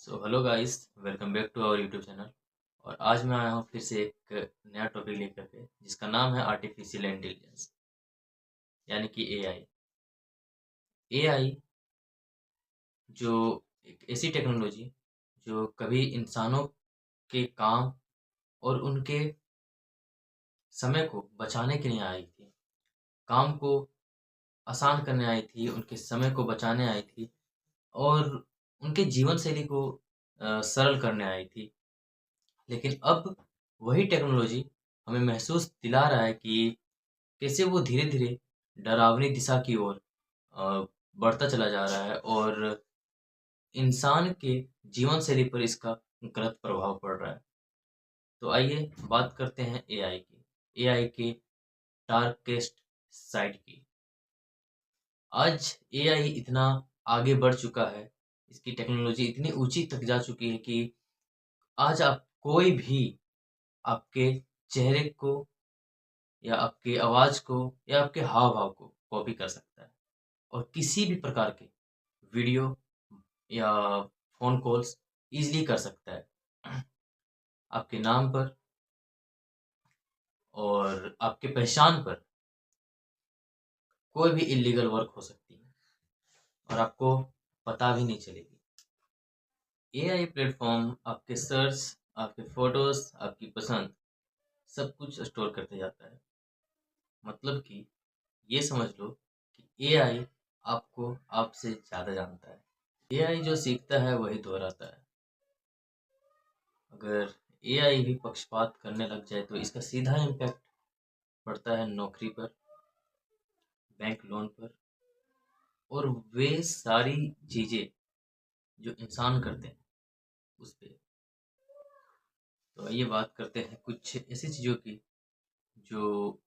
So hello guys, welcome back to our YouTube channel. और आज मैं आया हूँ फिर से एक नया टॉपिक लेकर के, जिसका नाम है आर्टिफिशियल इंटेलिजेंस, यानी कि एआई। एआई जो एक ऐसी टेक्नोलॉजी जो कभी इंसानों के काम और उनके समय को बचाने के लिए आई थी, काम को आसान करने आई थी, उनके समय को बचाने आई थी और उनके जीवन शैली को सरल करने आई थी। लेकिन अब वही टेक्नोलॉजी हमें महसूस दिला रहा है कि कैसे वो धीरे-धीरे डरावनी दिशा की ओर अ, बढ़ता चला जा रहा है और इंसान के जीवन शैली पर इसका गलत प्रभाव पड़ रहा है। तो आइए बात करते हैं एआई की, एआई के डार्केस्ट साइड की। आज एआई इतना आगे बढ़ चुका है, इसकी टेक्नोलॉजी इतनी ऊँची तक जा चुकी है कि आज आप कोई भी आपके चेहरे को या आपकी आवाज़ को या आपके हाव-भाव को कॉपी कर सकता है और किसी भी प्रकार के वीडियो या फ़ोन कॉल्स ईज़िली कर सकता है। आपके नाम पर और आपके पहचान पर कोई भी इल्लीगल वर्क हो सकती है और आपको पता भी नहीं चलेगी। एआई प्लेटफ़ॉर्म आपके सर्च, आपके फ़ोटोज़, आपकी पसंद सब कुछ स्टोर करते जाता है। मतलब कि ये समझ लो कि एआई आपको आपसे ज़्यादा जानता है। एआई जो सीखता है वही दोहराता है। अगर एआई भी पक्षपात करने लग जाए तो इसका सीधा इम्पैक्ट पड़ता है नौकरी पर, बैंक लोन पर और वे सारी चीज़ें जो इंसान करते हैं उस पे। तो आइए बात करते हैं कुछ ऐसी चीज़ों की जो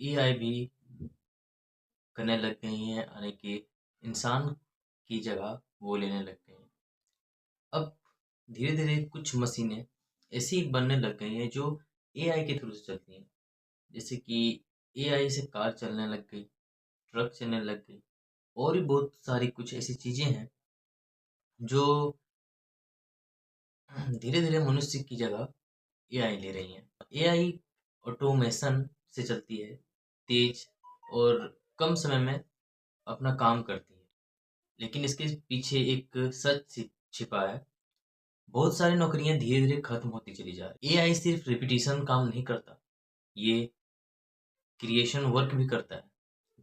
एआई भी करने लग गई हैं, यानी कि इंसान की जगह वो लेने लग गई हैं। अब धीरे-धीरे कुछ मशीनें ऐसी बनने लग गई हैं जो एआई के थ्रू से चलती हैं। जैसे कि एआई से कार चलने लग गई, ट्रक चलने लग गई और भी बहुत सारी कुछ ऐसी चीज़ें हैं जो धीरे-धीरे मनुष्य की जगह एआई ले रही हैं। एआई ऑटोमेशन से चलती है, तेज़ और कम समय में अपना काम करती है। लेकिन इसके पीछे एक सच छिपा है। बहुत सारी नौकरियां धीरे-धीरे खत्म होती चली जा रही। एआई सिर्फ रिपीटिशन काम नहीं करता, ये क्रिएशन वर्क भी करता है।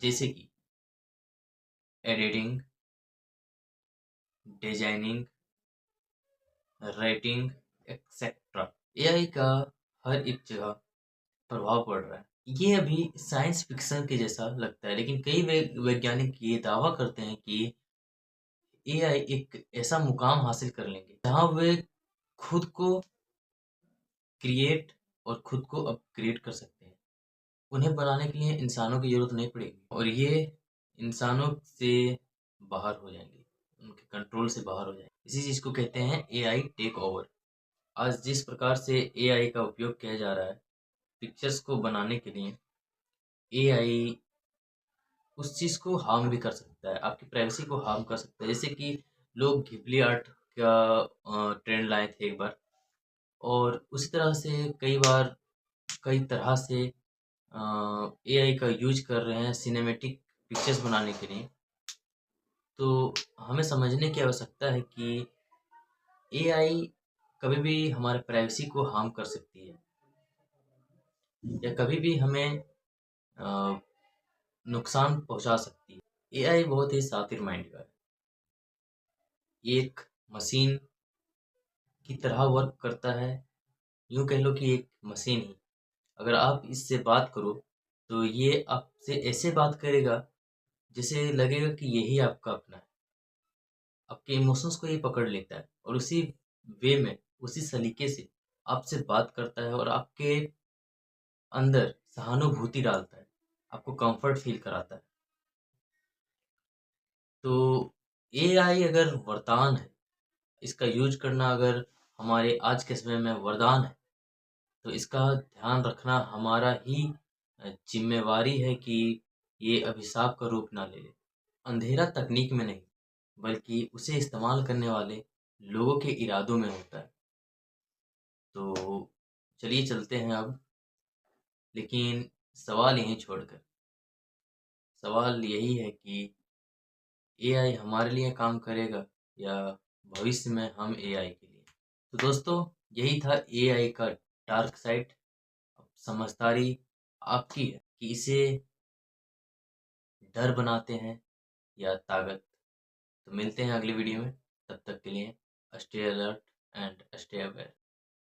जैसे कि editing, designing, writing etcetera. AI का हर एक जगह प्रभाव पड़ रहा है। ये अभी साइंस फिक्शन के जैसा लगता है, लेकिन कई वैज्ञानिक ये दावा करते हैं कि एआई एक ऐसा मुकाम हासिल कर लेंगे जहां वे खुद को क्रिएट और खुद को अपग्रेड कर सकते हैं। उन्हें बनाने के लिए इंसानों की ज़रूरत नहीं पड़ेगी और ये इंसानों से बाहर हो जाएंगे, उनके कंट्रोल से बाहर हो जाएंगे। इसी चीज़ को कहते हैं एआई टेक ओवर। आज जिस प्रकार से एआई का उपयोग किया जा रहा है पिक्चर्स को बनाने के लिए, एआई उस चीज़ को हार्म भी कर सकता है, आपकी प्राइवेसी को हार्म कर सकता है। जैसे कि लोग घिबली आर्ट का ट्रेंड लाए थे एक बार, और उसी तरह से कई बार कई तरह से एआई का यूज़ कर रहे हैं सिनेमैटिक पिक्चर्स बनाने के लिए। तो हमें समझने की आवश्यकता है कि एआई कभी भी हमारे प्राइवेसी को हार्म कर सकती है या कभी भी हमें अ, नुकसान पहुंचा सकती है। एआई बहुत ही शातिर माइंड का है, एक मशीन की तरह वर्क करता है। यूँ कह लो कि एक मशीन ही। अगर आप इससे बात करो तो ये आपसे ऐसे बात करेगा जैसे लगेगा कि यही आपका अपना है। आपके इमोशंस को ये पकड़ लेता है और उसी वे में, उसी सलीके से आपसे बात करता है और आपके अंदर सहानुभूति डालता है, आपको कंफर्ट फील कराता है। तो एआई अगर वरदान है, इसका यूज़ करना अगर हमारे आज के समय में वरदान है, तो इसका ध्यान रखना हमारा ही ज़िम्मेवारी है कि ये अभिशाप का रूप ना ले ले। अंधेरा तकनीक में नहीं, बल्कि उसे इस्तेमाल करने वाले लोगों के इरादों में होता है। तो चलिए चलते हैं अब, लेकिन सवाल यहीं छोड़कर, सवाल यही है कि एआई हमारे लिए काम करेगा या भविष्य में हम एआई के लिए। तो दोस्तों, यही था एआई का डार्क साइड। अब समझदारी आपकी है कि इसे डर बनाते हैं या ताकत। तो मिलते हैं अगली वीडियो में, तब तक के लिए stay alert and stay aware.